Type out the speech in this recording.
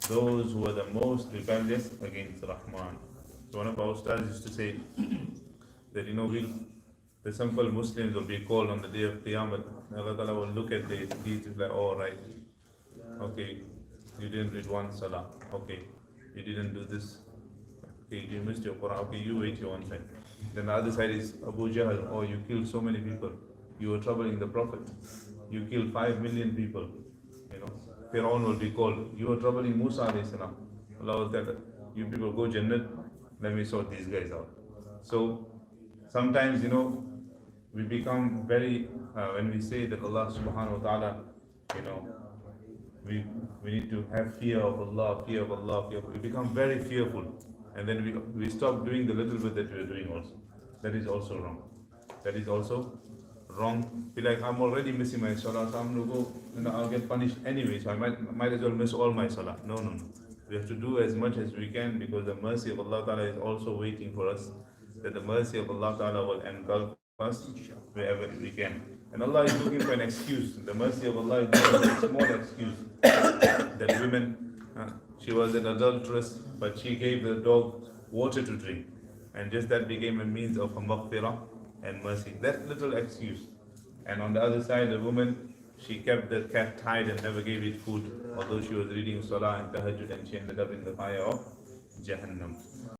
those who are the most rebellious against Rahman. So one of our stars used to say that the simple Muslims will be called on the day of Qiyamah. Allah Ta'ala will look at their deeds and like, oh right, okay, you didn't read one salah, okay, you didn't do this, okay, you missed your Quran, okay, you wait your one side. Then the other side is Abu Jahl, oh you killed so many people, you were troubling the Prophet, you killed 5 million people, you know. Fir'aun will be called, you were troubling Musa alayhi salam. Allah will tell, you people go Jannat, let me sort these guys out. So sometimes, we become very, when we say that Allah subhanahu wa ta'ala, you know, we need to have fear of Allah, fear of Allah, fear of, we become very fearful. And then we stop doing the little bit that we are doing also. That is also wrong. That is also wrong. Be like, I'm already missing my salah, so I'm going to go, I'll get punished anyway, so I might as well miss all my salah. No, no, no. We have to do as much as we can because the mercy of Allah Ta'ala is also waiting for us. That the mercy of Allah Ta'ala will engulf us wherever we can. And Allah is looking for an excuse. The mercy of Allah is looking for a small excuse. That women, she was an adulteress, but she gave the dog water to drink. And just that became a means of a maghfirah and mercy. That little excuse. And on the other side, the woman, she kept the cat tied and never gave it food, although she was reading Salah and Tahajjud, and she ended up in the fire of Jahannam.